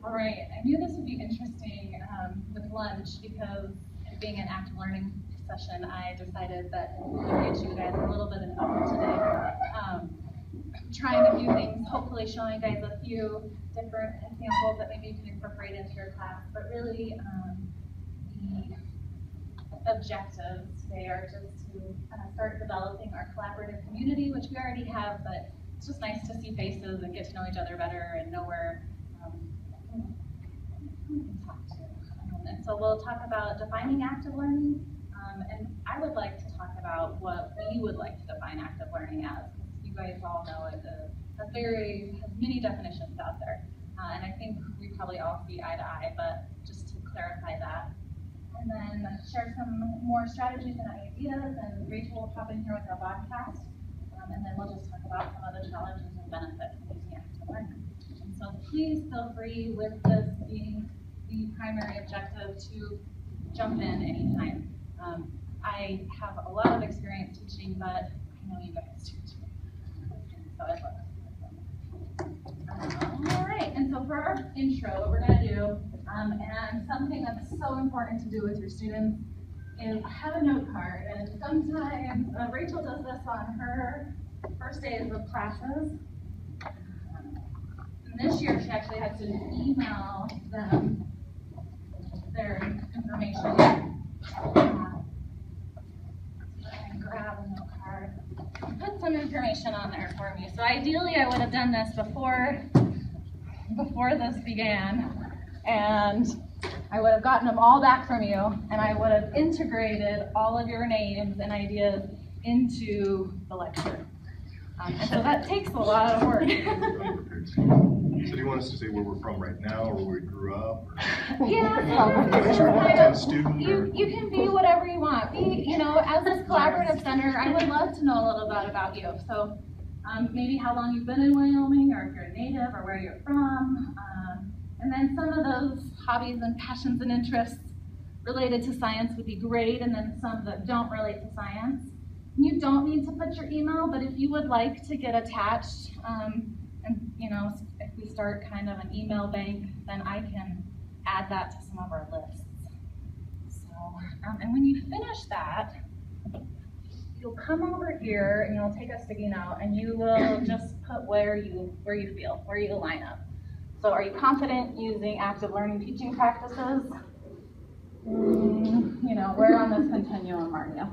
All right, I knew this would be interesting with lunch because it being an active learning session, I decided that I would get you guys a little bit of help today. Trying a few things, hopefully showing you guys a few different examples that maybe you can incorporate into your class, but really the objectives today are just to start developing our collaborative community, which we already have, but it's just nice to see faces and get to know each other better and know where we can talk to. And so we'll talk about defining active learning, and I would like to talk about what we would like to define active learning as. You guys all know it has many definitions out there, and I think we probably all see eye to eye, but just to clarify that. And then share some more strategies and ideas, and Rachel will pop in here with our podcast, and then we'll just talk about some of the challenges and benefits of using active learning. And so please feel free, with this being the primary objective, to jump in anytime. I have a lot of experience teaching, but I know you guys do too. So I'd love to. All right, and so for our intro, what we're going to do, and something that's so important to do with your students, is have a note card. And sometimes Rachel does this on her first days of classes. And this year she actually had to email them their information. Grab a note card. Put some information on there for me. So ideally I would have done this before this began, and I would have gotten them all back from you, and I would have integrated all of your names and ideas into the lecture. And so that takes a lot of work. So do you want us to say where we're from right now, or where we grew up? Or Yeah, student, you can be whatever you want. As this collaborative center, I would love to know a little bit about you. So maybe how long you've been in Wyoming, or if you're a native, or where you're from. And then some of those hobbies and passions and interests related to science would be great, and then some that don't relate to science. You don't need to put your email, but if you would like to get attached, and if we start kind of an email bank, then I can add that to some of our lists. So, and when you finish that, you'll come over here and you'll take a sticky note, and you will just put where you line up. So, are you confident using active learning teaching practices? Where on this continuum are you?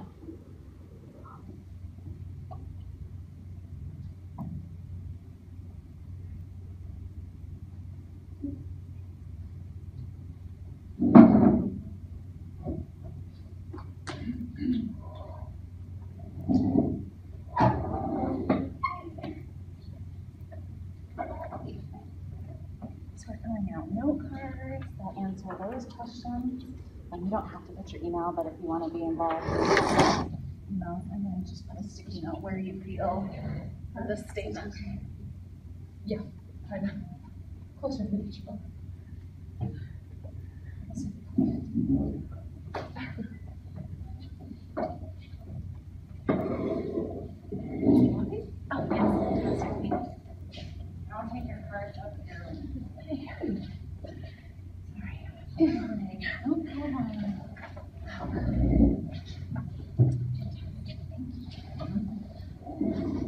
Start filling out note cards that answer those questions. And you don't have to put your email, but if you want to be involved, and then just put a sticky note where you feel for this statement. Yeah, kind of closer to each other. Oh, yes. I'll take your card up here. Sorry.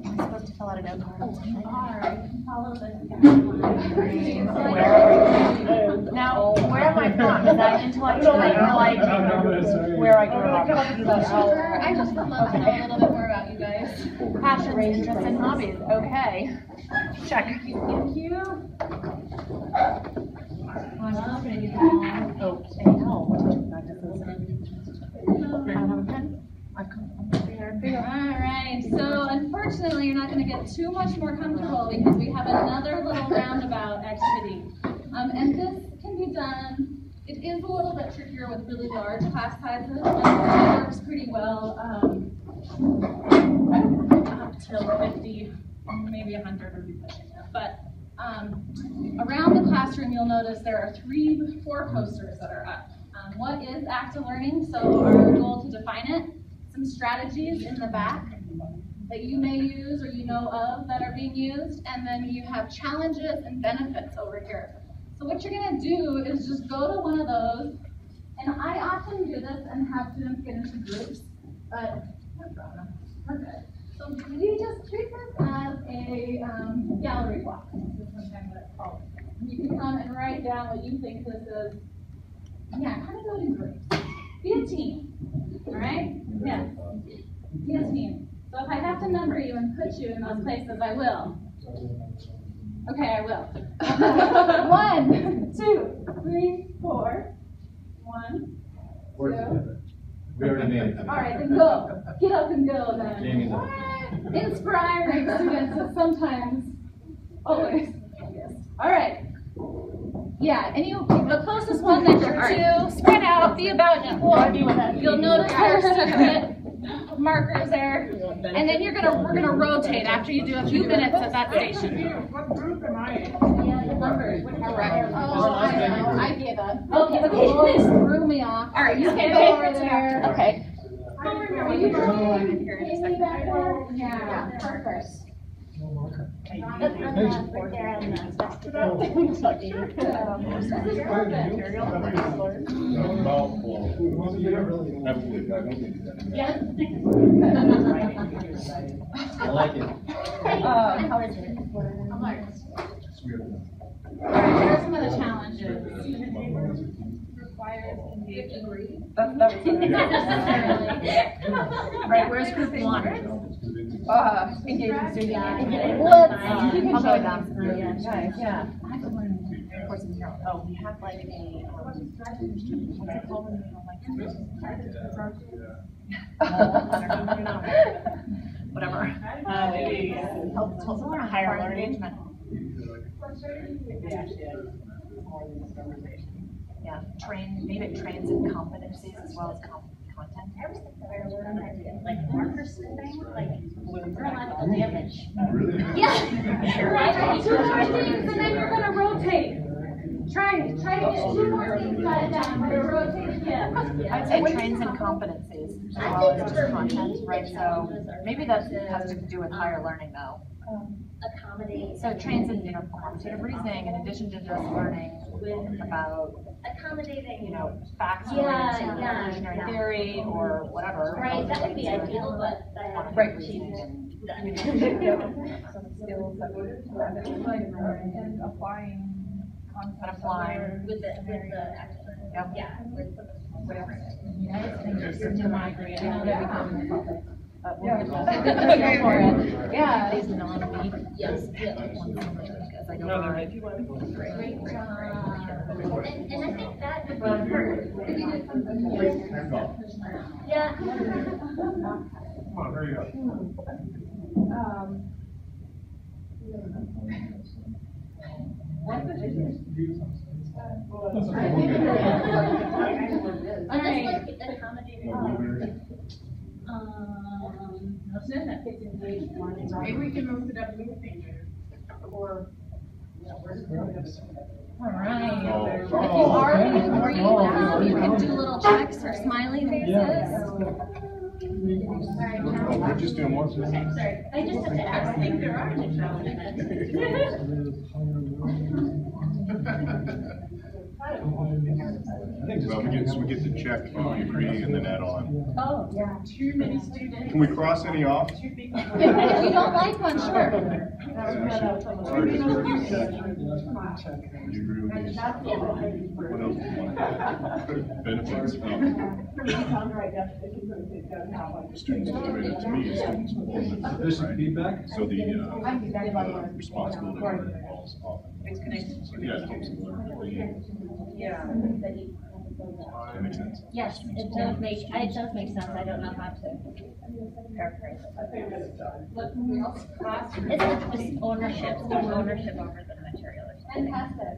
I'm supposed to fill out a note card. Oh, you are. You can follow this. Now, where am I from? Is that intellectually or like where I grew up? I just would love to know a little bit more about you guys. Passions, interests, and hobbies. Okay. Check. Thank you. All right, so unfortunately you're not going to get too much more comfortable because we have another little roundabout activity. And this can be done, it is a little bit trickier with really large class sizes, but it works pretty well up till 50, maybe 100 would be pushing it. But around the classroom, you'll notice there are 4 posters that are up. What is active learning? So our goal to define it, some strategies in the back that you may use or you know of that are being used, and then you have challenges and benefits over here. So what you're gonna do is just go to one of those, and I often do this and have students get into groups, but no problem, we're good. So we just treat this as a gallery walk, is sometimes what it's called. You can come and write down what you think this is. Yeah, kind of do it in groups. Be a team, all right? Yes, be a team. So if I have to number you and put you in those places, I will. Okay, I will. 1, 2, 3, 4. 1, 2. We already made it. All right, then go. Get up and go then. Inspiring students is sometimes, always. Yes. All right. Yeah, and the closest one that you're to, spread out, be about equal. You'll notice there's student markers there, and then we're gonna rotate after you do a few minutes at that station. What group am I in? Oh, I know. I gave up. Okay. This threw me off. All right, you can go over there. Okay. Are you going backward? Yeah. Perfect. Yeah. I like it. How is it? All right, what are some of the challenges? Requires engaged degree. Not necessarily. Right, where's group 1? Engaging student. You can show them. Yeah. I have to learn Course in Hero. Oh, we have like a, what's it called when you don't like whatever. Help someone higher learning engagement. Yeah, maybe it trains in competencies as well as content. Like markers thing, like neurological damage. Really? Yeah. Right. 2 more things, and then you're gonna rotate. Try to get 2 more things jotted down. We're gonna rotate again. I'd say trains in competencies as well as just content, right? So maybe that has to do with higher learning though. Accommodate. So trains in quantitative reasoning in addition to just learning about accommodating, facts Yeah, related to yeah, evolutionary yeah. theory or whatever. right, that would be ideal, but I haven't Right. achieved that. Some skills that would and applying concepts. Applying. With the Yep. yeah, with whatever. To migrate. I know that becomes a topic. Yeah. Go for it. Yeah. These non-beat. Yes, yeah. As I go by. Great job. And I think that would be hurt. Yeah. Come on, hurry up. All right. Accommodating. Maybe we can move it up to movie theater. Or, All right. If you already agree with them, you can do little checks or smiley faces. Oh, we're just doing one. Sorry, I just have to ask. I think there are any challenges. Well, we get to check if we agree and then add on. Oh, yeah. Too many students. Can we cross any off? Too big. If you don't like one, sure. Alright, do you agree with these? What else do you want? Benefits from students doing it to me, students involvement. Sufficient feedback? So the responsibility involves often. So yeah, it helps them learn. Yeah. That makes sense. Yes, it does make sense. I don't know how to paraphrase it. It's just ownership over the material. Fantastic.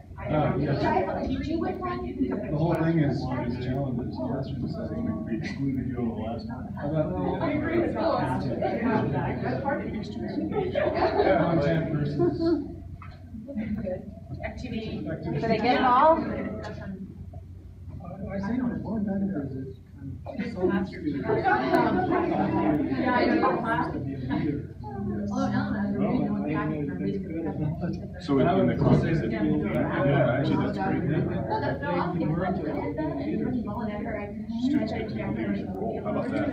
Yes. Did you with one? The whole thing is challenges. We excluded you on the last one. How about the? I agree with that. Content versus. Activity. Did they get it all? I see no one better is it kind of so Yeah, I know. to be a leader. Oh, no. So in the context of, yeah, actually, that's great. Students get to take a leadership role, how about that?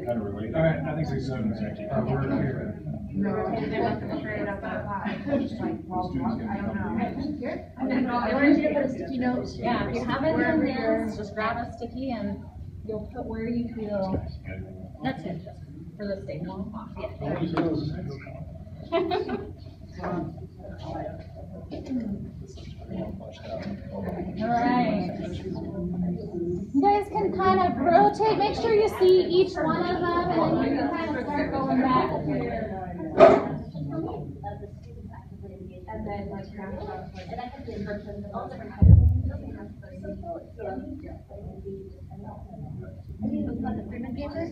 Kind of relate. All right, I think so. Students actually. Yeah, if you haven't done this, just grab a sticky and you'll put where you feel. That's it, for the state. All right. You guys can kind of rotate, make sure you see each one of them, and then you can kind of start going back to your. And then like, and I think the person, all different kinds of I think it was about the Freeman papers.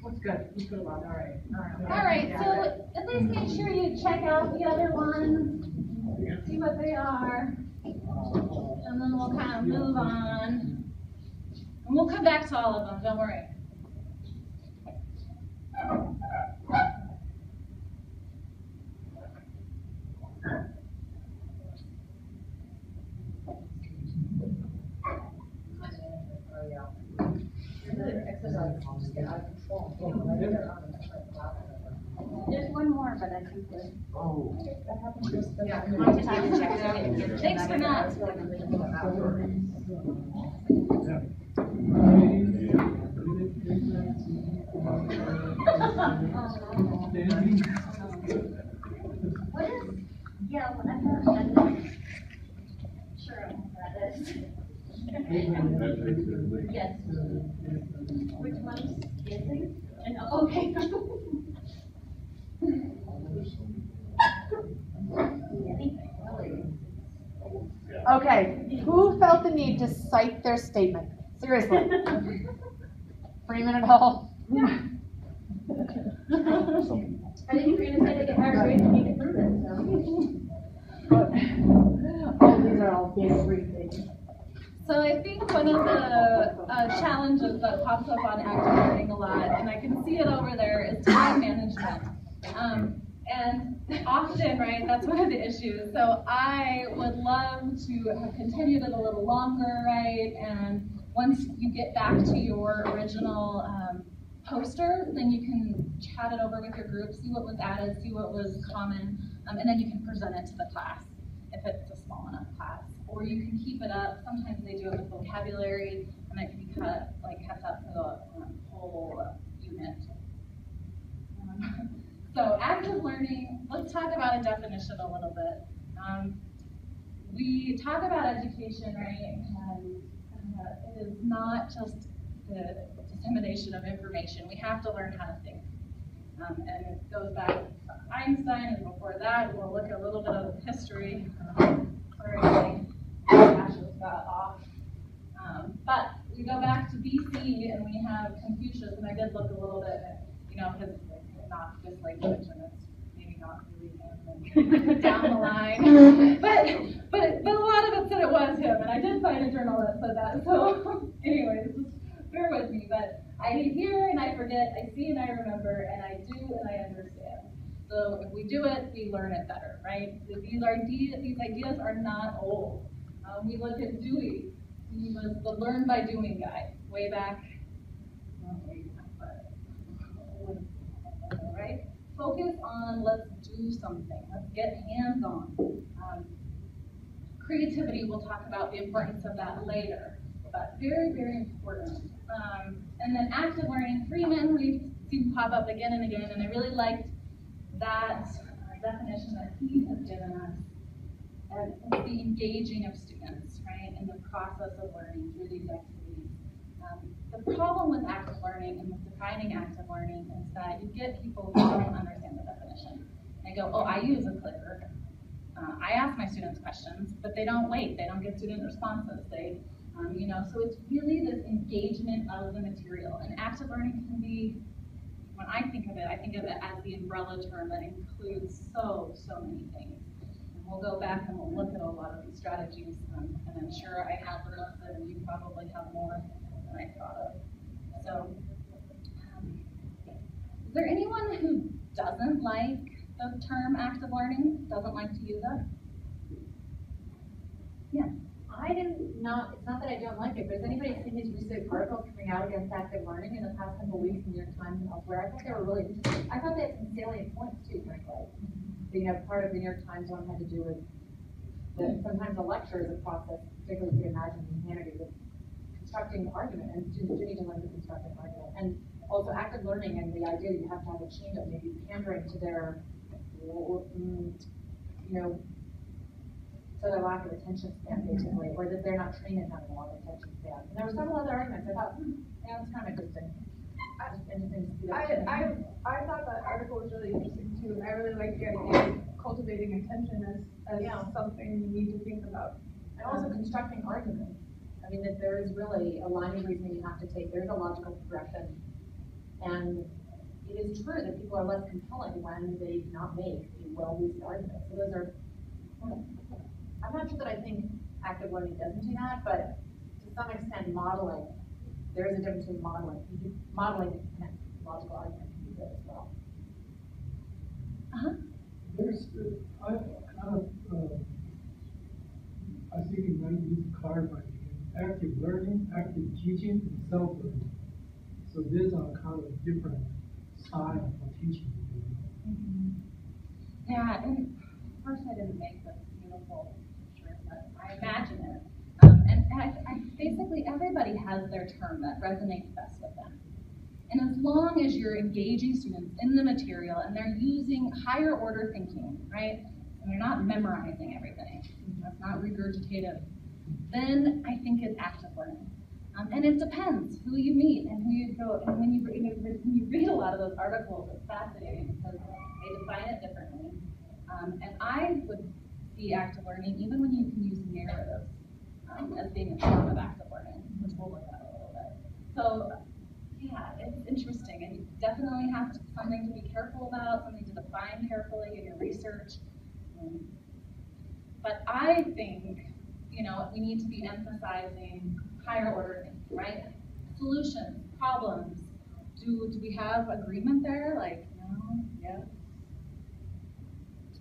What's good? What's good about it? All right. All right, so at least make sure you check out the other ones, see what they are, and then we'll kind of move on. And we'll come back to all of them, don't worry. There's one more, but I think we're. Thanks for not. What is, yeah, I'm not sure what that is. Yes. Which one's guessing? And, okay. Okay, who felt the need to cite their statement? Seriously. Freeman at all? I think you're gonna say they get higher grades and you can prove it, so. Oh, these are all big things. So I think one of the challenges that pops up on active learning a lot, and I can see it over there, is time management. And often, right, that's one of the issues. So I would love to have continued it a little longer, right? And once you get back to your original poster, then you can chat it over with your group, see what was added, see what was common, and then you can present it to the class if it's a small enough class. Or you can keep it up. Sometimes they do it with vocabulary, and it can be kept up for the whole unit. So active learning, let's talk about a definition a little bit. We talk about education, right, and it is not just the dissemination of information. We have to learn how to think. And it goes back to Einstein, and before that, we'll look at a little bit of history where everything got off. But we go back to BC, and we have Confucius, and I did look a little bit at, because not just language, and it's maybe not really him down the line. But a lot of it said it was him, and I did find a journal that said that. So anyways, bear with me. But I hear and I forget, I see and I remember, and I do and I understand. So if we do it, we learn it better, right? These ideas are not old. We look at Dewey. He was the learn by doing guy way back. Right? Focus on let's do something. Let's get hands-on. Creativity, we'll talk about the importance of that later, but very, very important. And then active learning, Freeman, we've seen pop up again and again, and I really liked that definition that he has given us is the engaging of students, right, in the process of learning through these activities. The problem with active learning and with defining active learning is that you get people who don't understand the definition. They go, oh, I use a clicker. I ask my students questions, but they don't wait. They don't get student responses. They, so it's really this engagement of the material. And active learning can be, when I think of it as the umbrella term that includes so many things. And we'll go back and we'll look at a lot of these strategies, and I'm sure I have listed, and you probably have more than I thought of. So, is there anyone who doesn't like the term active learning, doesn't like to use it? Yeah. It's not that I don't like it, but has anybody seen these recent articles coming out against active learning in the past couple of weeks in New York Times and elsewhere? I thought they were really interesting. I thought they had some salient points too, frankly. Part of the New York Times one had to do with that sometimes a lecture is a process, particularly if you imagine in humanities, of constructing argument, and students do need to learn to construct an argument. And also active learning and the idea that you have to have a chain of maybe pandering to their, so their lack of attention span, basically, or that they're not trained in having a long attention span. And there were several other arguments. I thought, yeah, that's kind of interesting. I thought that article was really interesting too, and I really like the idea of cultivating attention as something you need to think about. And also constructing arguments. I mean, that there is really a line of reasoning you have to take. There's a logical progression. And it is true that people are less compelling when they do not make a well-reasoned argument. So those are, I'm not sure that I think active learning doesn't do that, but to some extent modeling, there is a difference between modeling. Modeling and logical argument can be good as well. I think it might need to clarify active learning, active teaching, and self-learning. So these are kind of different styles of teaching. Yeah, and of course I didn't make this beautiful picture, but I imagine it. And I basically everybody has their term that resonates best with them. And as long as you're engaging students in the material and they're using higher order thinking, right? And they're not memorizing everything, that's not regurgitative, then I think it's active learning. And it depends who you meet and who you go, and when you read a lot of those articles, it's fascinating because they define it differently. And I would see active learning, even when you can use narratives, as being a form of active learning, which we'll look at a little bit. So, yeah, it's interesting, and you definitely have something to be careful about, something to define carefully in your research. But I think, we need to be emphasizing higher order thinking, right? Solutions, problems. Do we have agreement there? Like, no, yes.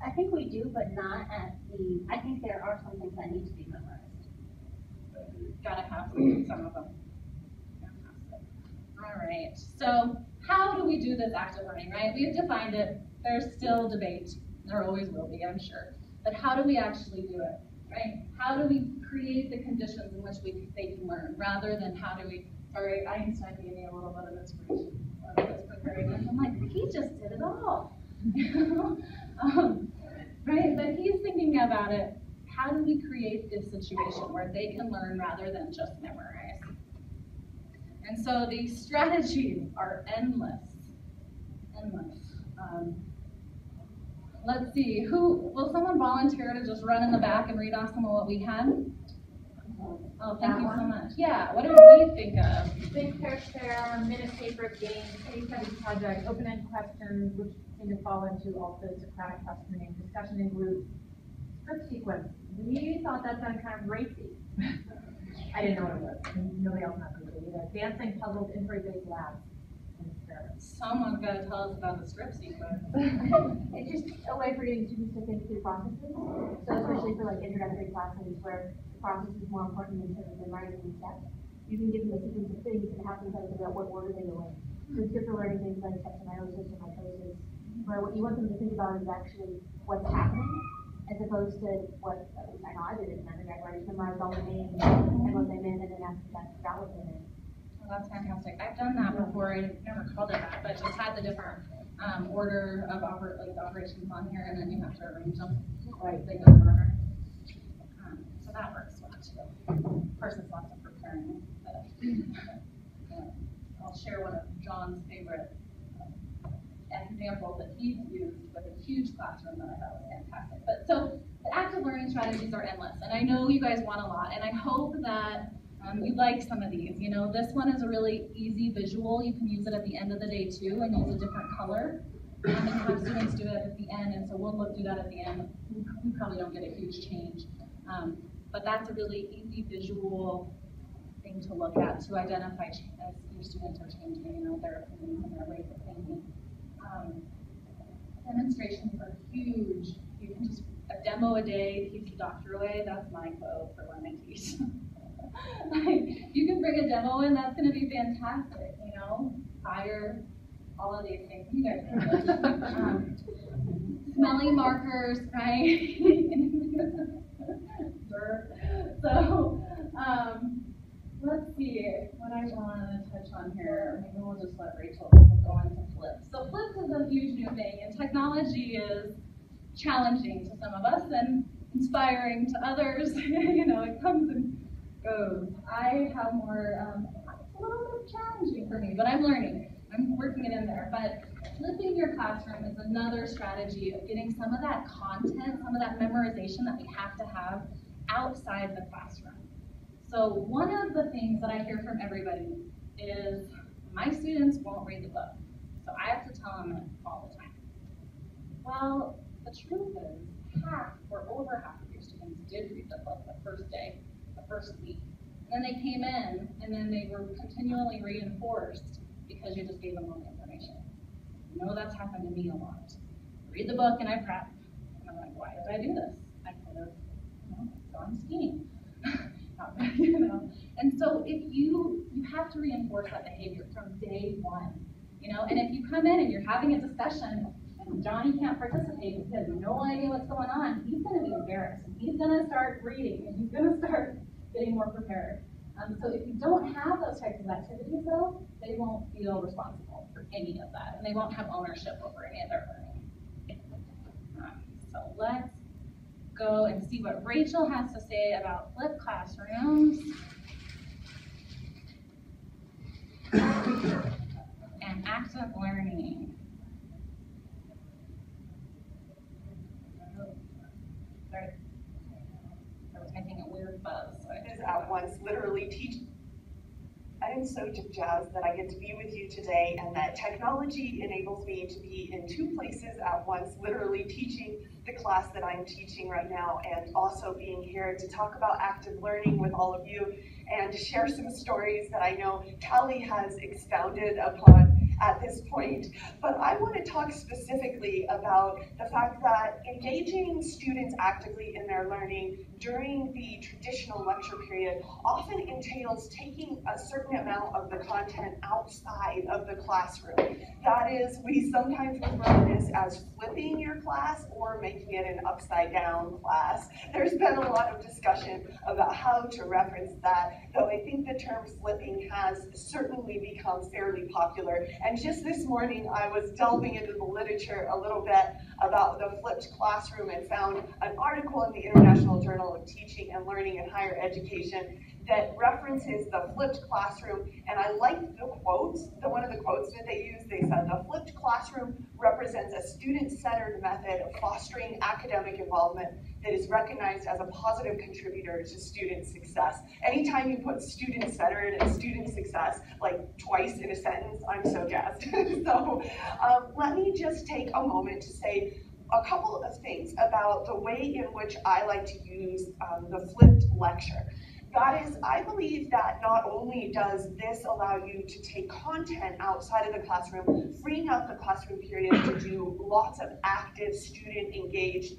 I think we do, but not at I think there are some things that need to be memorized. Gotta have some of them. All right, so how do we do this active learning, right? We've defined it. There's still debate. There always will be, I'm sure. But how do we actually do it, right? How do we create the conditions in which they can learn, rather than how do we, sorry, Einstein gave me a little bit of inspiration when I was preparing this. I'm like, he just did it all. Right, but he's thinking about it, how do we create this situation where they can learn rather than just memorize? And so these strategies are endless. Let's see, will someone volunteer to just run in the back and read off some of what we had? Oh, thank you so much. Yeah, what did we think of? Big picture, minute paper games, case study project, open-end questions, which seem to fall into also Socratic questioning, discussion in groups, script sequence. We thought that sounded kind of racy. I didn't know what it was. Nobody else knows what it was. Dancing, puzzles, inquiry-based labs, and experiments. Someone's got to tell us about the script sequence. It's just a way for getting students to think through processes. So especially for like introductory classes where the process is more important than sort of memorizing the steps. You can give them a sequence of things and have them kind of figure out what order they go in. So it's good for learning things like meiosis or mitosis, where what you want them to think about is actually what's happening, as opposed to what, at least I know I did it in undergrad, where I just memorized all the names and what they meant, and then after that, forgot what they meant. Well, that's fantastic. I've done that before. I never called it that, but just had the different order of operations on here, and then you have to arrange them. Right. They go in order. So that works well too. Of course, it's lots of preparing. I'll share one of John's favorite examples that he's used with a huge classroom that I thought was fantastic. But so the active learning strategies are endless, and I know you guys want a lot, and I hope that you like some of these. You know, this one is a really easy visual. You can use it at the end of the day too, and use a different color. And have students do it at the end, and so we'll do that at the end. We probably don't get a huge change, but that's a really easy visual thing to look at to identify as your students are changing, you know, their opinions and their ways of thinking. Demonstrations are huge. You can just, a demo a day keeps the doctor away. That's my quote for when I teach. Like, you can bring a demo in, that's going to be fantastic, you know, fire, all of these things. You guys know this. Smelly markers, right? So, let's see what I want to touch on here. Maybe we'll just let Rachel go into Flips. So Flips is a huge new thing, and technology is challenging to some of us and inspiring to others. You know, it comes and goes. I have more, it's a little bit challenging for me, but I'm learning. I'm working it in there. But flipping your classroom is another strategy of getting some of that content, some of that memorization that we have to have outside the classroom. So one of the things that I hear from everybody is, my students won't read the book, so I have to tell them it all the time. Well, the truth is, half or over half of your students did read the book the first day, the first week. And then they came in, and then they were continually reinforced because you just gave them all the information. You know, that's happened to me a lot. I read the book and I prep, and I'm like, why did I do this? I could have, you know, gone skiing. You know, and so if you have to reinforce that behavior from day one, you know, and if you come in and you're having a discussion and Johnny can't participate because he has no idea what's going on, he's going to be embarrassed, and he's going to start reading, and he's going to start getting more prepared. So if you don't have those types of activities, though, they won't feel responsible for any of that, and they won't have ownership over any of their learning. So let's go and see what Rachel has to say about flipped classrooms and active learning. Sorry, I was making a weird buzz. So Is at once literally teach. I am so jazzed that I get to be with you today, and that technology enables me to be in two places at once, literally teaching the class that I'm teaching right now, and also being here to talk about active learning with all of you and share some stories that I know Callie has expounded upon at this point. But I want to talk specifically about the fact that engaging students actively in their learning during the traditional lecture period often entails taking a certain amount of the content outside of the classroom. That is, we sometimes refer to this as flipping your class or making it an upside down class. There's been a lot of discussion about how to reference that, though I think the term flipping has certainly become fairly popular. And just this morning, I was delving into the literature a little bit about the flipped classroom and found an article in the International Journal of Teaching and Learning in Higher Education that references the flipped classroom. And I liked the quotes. One of the quotes that they used, they said, the flipped classroom represents a student-centered method of fostering academic involvement that is recognized as a positive contributor to student success. Anytime you put student-centered and student success like twice in a sentence, I'm so jazzed. So let me just take a moment to say a couple of things about the way in which I like to use the flipped lecture. That is, I believe that not only does this allow you to take content outside of the classroom, freeing up the classroom period to do lots of active student engaged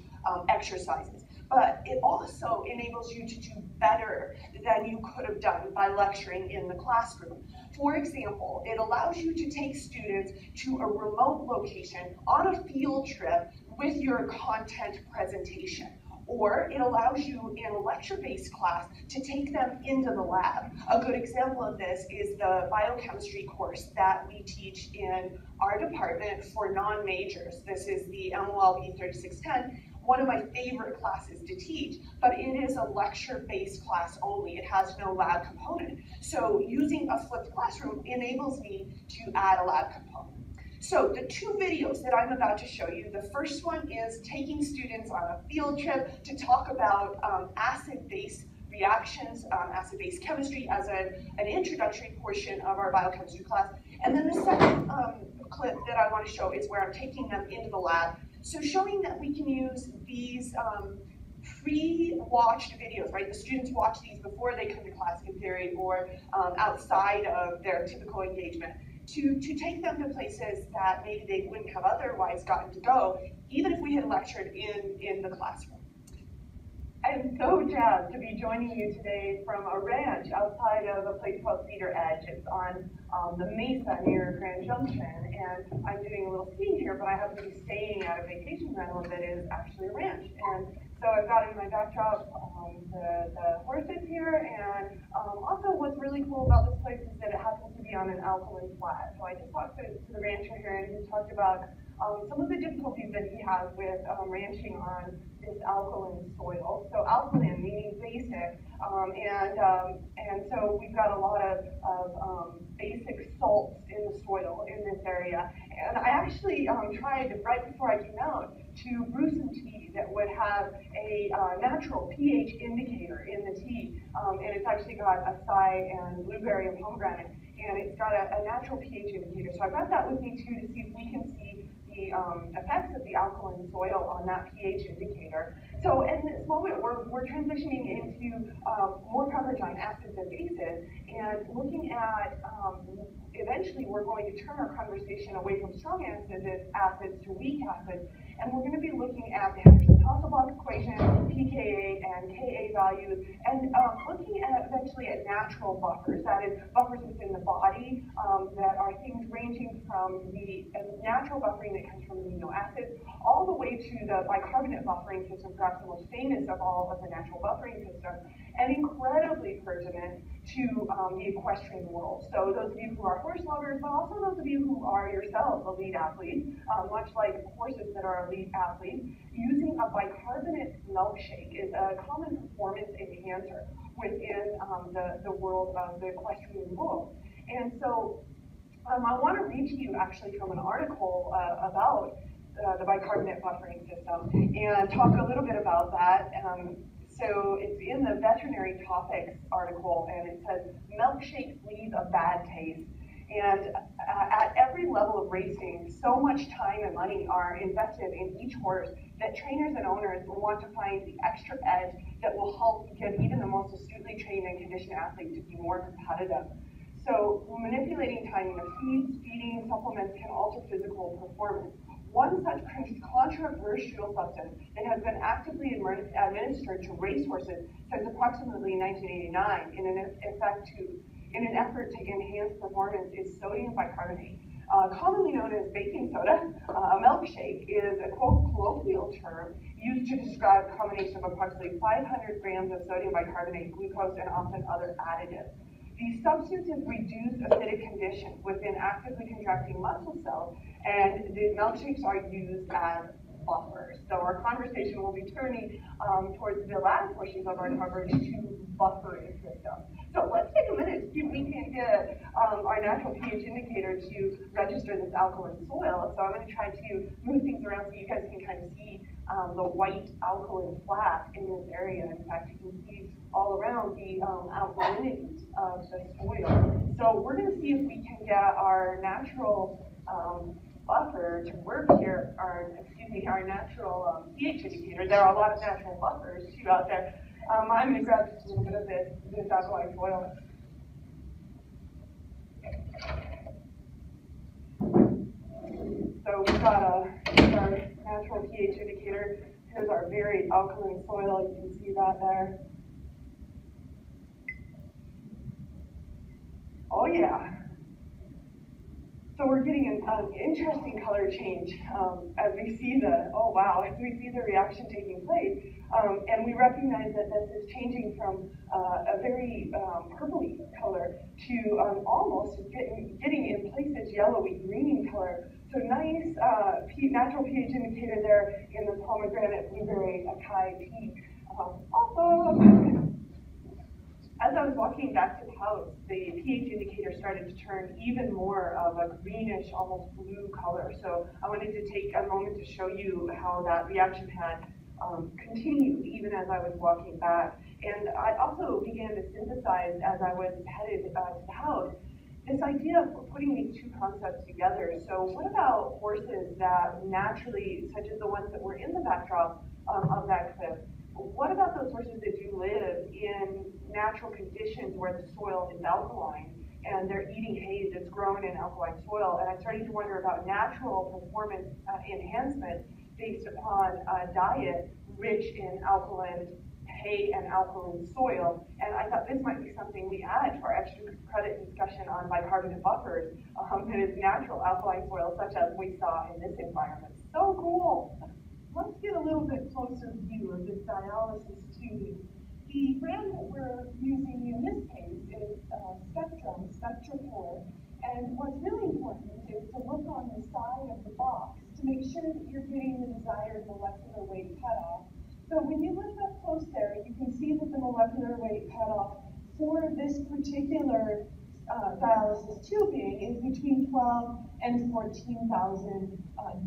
exercises, but it also enables you to do better than you could have done by lecturing in the classroom. For example, it allows you to take students to a remote location on a field trip with your content presentation. Or it allows you in a lecture-based class to take them into the lab. A good example of this is the biochemistry course that we teach in our department for non-majors. This is the MOLB 3610, one of my favorite classes to teach, but it is a lecture-based class only. It has no lab component. So using a flipped classroom enables me to add a lab component. So the two videos that I'm about to show you, the first one is taking students on a field trip to talk about acid-base reactions, acid-base chemistry as an introductory portion of our biochemistry class. And then the second clip that I want to show is where I'm taking them into the lab. So showing that we can use these pre-watched videos, right? The students watch these before they come to class in theory or outside of their typical engagement. To take them to places that maybe they wouldn't have otherwise gotten to go, even if we had lectured in the classroom. I'm so jazzed to be joining you today from a ranch outside of a place called Cedar Edge. It's on the mesa near Grand Junction, and I'm doing a little skiing here, but I happen to be staying at a vacation rental that is actually a ranch. And so I've got in my backdrop the horses here, and also what's really cool about this place is that it happens to be on an alkaline flat. So I just talked to the rancher here, and he talked about some of the difficulties that he has with ranching on this alkaline soil. So alkaline meaning basic, and so we've got a lot of basic salts in the soil in this area. And I actually tried right before I came out to brew some tea that would have a natural pH indicator in the tea, and it's actually got acai and blueberry and pomegranate, and it's got a natural pH indicator. So I brought that with me too to see if we can see the effects of the alkaline soil on that pH indicator. So in this moment, we're transitioning into more coverage on acids and bases, and looking at, eventually we're going to turn our conversation away from strong acids to weak acids, and we're going to be looking at the Henderson-Hasselbalch equation, pKa and Ka values, and looking at eventually at natural buffers, that is buffers within the body that are things ranging from the natural buffering that comes from amino acids all the way to the bicarbonate buffering system, perhaps the most famous of all of the natural buffering systems, and incredibly pertinent to the equestrian world. So those of you who are horse lovers, but also those of you who are yourselves elite athletes, much like horses that are elite athletes, using a bicarbonate milkshake is a common performance enhancer within the world of the equestrian world. And so I want to read to you actually from an article about the bicarbonate buffering system and talk a little bit about that. So it's in the Veterinary Topics article, and it says, milkshakes leave a bad taste. And at every level of racing, so much time and money are invested in each horse that trainers and owners will want to find the extra edge that will help get even the most astutely trained and conditioned athlete to be more competitive. So manipulating timing of feeds, feeding, supplements can alter physical performance. One such controversial substance that has been actively administered to racehorses since approximately 1989 in an effort to enhance performance is sodium bicarbonate. Commonly known as baking soda, a milkshake is a colloquial term used to describe a combination of approximately 500 grams of sodium bicarbonate, glucose, and often other additives. These substances reduce acidic conditions within actively contracting muscle cells, and the milkshakes are used as buffers. So our conversation will be turning towards the latter portions of our coverage to buffering systems. So let's take a minute to see if we can get our natural pH indicator to register this alkaline soil. So I'm going to try to move things around so you guys can kind of see the white alkaline flat in this area. In fact, you can see all around the alkalinity of the soil. So we're going to see if we can get our natural buffer to work here, our natural pH indicator. There are a lot of natural buffers too out there. I'm going to grab just a little bit of this alkaline soil. So we've got our natural pH indicator. Here's our very alkaline soil. You can see that there. Oh yeah. So we're getting an interesting color change as we see the reaction taking place. And we recognize that this is changing from a very purpley color to almost getting in places yellowy green color. So nice natural pH indicator there in the pomegranate, blueberry, acai, peach. Awesome! As I was walking back to the house, the pH indicator started to turn even more of a greenish, almost blue color. So I wanted to take a moment to show you how that reaction had continued even as I was walking back. And I also began to synthesize as I was headed to the house this idea of putting these two concepts together. So what about horses that naturally, such as the ones that were in the backdrop of that clip, what about those horses that do live in natural conditions where the soil is alkaline and they're eating hay that's grown in alkaline soil? And I started to wonder about natural performance enhancement based upon a diet rich in alkaline hay and alkaline soil. And I thought this might be something we add to our extra credit discussion on bicarbonate buffers that is natural alkaline soil, such as we saw in this environment. So cool. Let's get a little bit closer view of this dialysis tubing. The brand that we're using in this case is Spectrum, Spectrapure. And what's really important is to look on the side of the box to make sure that you're getting the desired molecular weight cutoff. So when you look up close there, you can see that the molecular weight cutoff for this particular dialysis tubing is between 12 and 14,000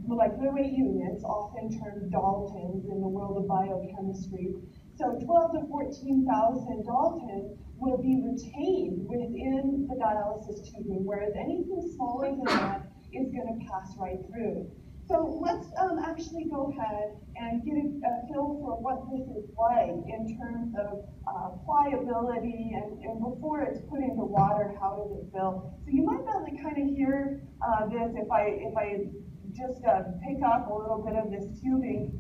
molecular weight units, often termed Daltons in the world of biochemistry. So 12 to 14,000 Daltons will be retained within the dialysis tubing, whereas anything smaller than that is going to pass right through. So let's actually go ahead and get a feel for what this is like in terms of pliability and before it's put into water, how does it feel? So you might be able to kind of hear this if I just pick up a little bit of this tubing.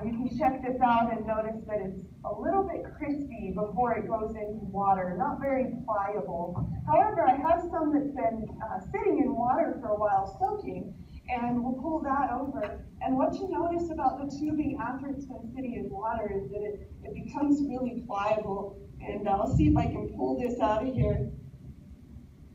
You can check this out and notice that it's a little bit crispy before it goes into water, not very pliable. However, I have some that's been sitting in water for a while soaking, and we'll pull that over. And what you notice about the tubing after it's been sitting in water is that it becomes really pliable. And I'll see if I can pull this out of here.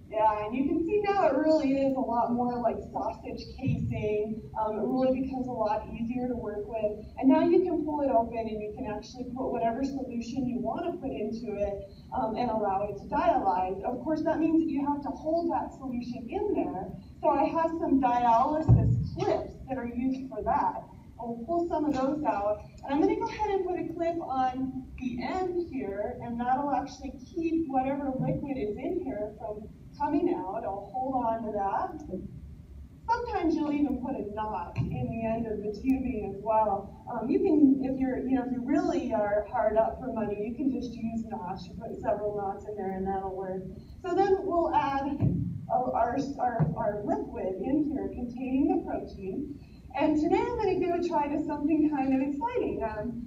Yeah, and you can see now it really is a lot more like sausage casing. It really becomes a lot easier to work with. And now you can pull it open and you can actually put whatever solution you want to put into it and allow it to dialyze. Of course, that means that you have to hold that solution in there. So I have some dialysis clips that are used for that. I'll pull some of those out. And I'm going to go ahead and put a clip on the end here, and that'll actually keep whatever liquid is in here from coming out. I'll hold on to that. Sometimes you'll even put a knot in the end of the tubing as well. You can, if you really are hard up for money, you can just use knots. You put several knots in there and that'll work. So then we'll add our liquid in here containing the protein. And today I'm going to go try to something kind of exciting.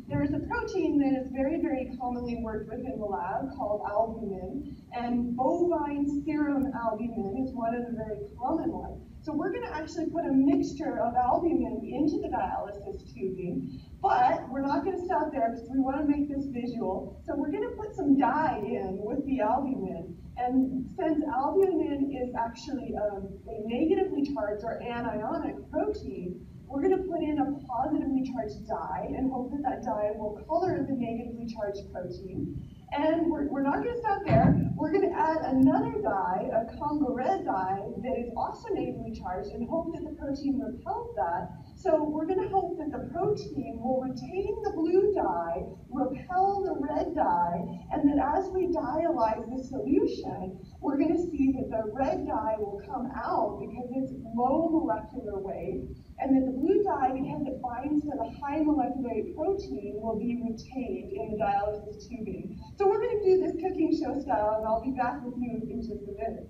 There is a protein that is very, very commonly worked with in the lab called albumin, and bovine serum albumin is one of the very common ones. So we're going to actually put a mixture of albumin into the dialysis tubing, but we're not going to stop there because we want to make this visual. So we're going to put some dye in with the albumin. And since albumin is actually a negatively charged or anionic protein, we're going to put in a positively charged dye and hope that that dye will color the negatively charged protein. And we're not going to stop there. We're going to add another dye, a Congo red dye, that is also negatively charged and hope that the protein repels that. So we're going to hope that the protein will retain the blue dye, repel the red dye, and that as we dialyze the solution, we're going to see that the red dye will come out because it's low molecular weight, and that the blue dye, because it binds to the high molecular weight protein, will be retained in the dialysis tubing. So we're going to do this cooking show style, and I'll be back with you in just a minute.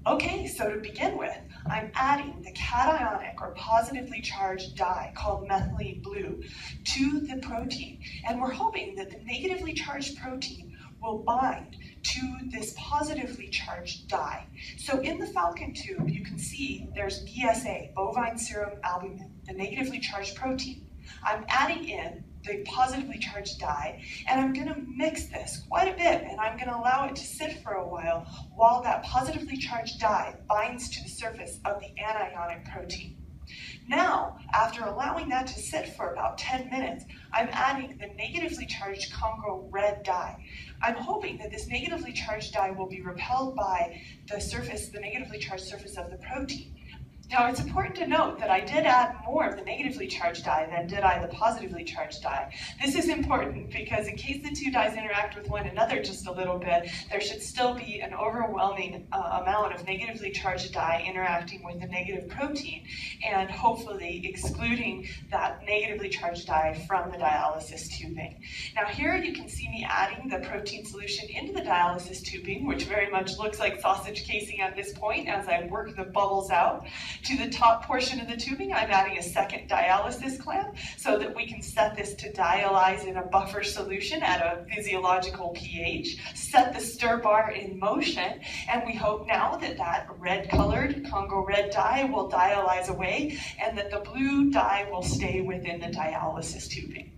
Okay, so to begin with, I'm adding the cationic or positively charged dye called methylene blue to the protein, and we're hoping that the negatively charged protein will bind to this positively charged dye. So in the Falcon tube, you can see there's BSA, bovine serum albumin, the negatively charged protein. I'm adding in the positively charged dye, and I'm gonna mix this quite a bit, and I'm gonna allow it to sit for a while that positively charged dye binds to the surface of the anionic protein. Now, after allowing that to sit for about 10 minutes, I'm adding the negatively charged Congo red dye. I'm hoping that this negatively charged dye will be repelled by the negatively charged surface of the protein. Now, it's important to note that I did add more of the negatively charged dye than did I the positively charged dye. This is important because in case the two dyes interact with one another just a little bit, there should still be an overwhelming amount of negatively charged dye interacting with the negative protein and hopefully excluding that negatively charged dye from the dialysis tubing. Now here you can see me adding the protein solution into the dialysis tubing, which very much looks like sausage casing at this point as I work the bubbles out. To the top portion of the tubing, I'm adding a second dialysis clamp so that we can set this to dialyze in a buffer solution at a physiological pH, set the stir bar in motion, and we hope now that that red-colored Congo red dye will dialyze away and that the blue dye will stay within the dialysis tubing.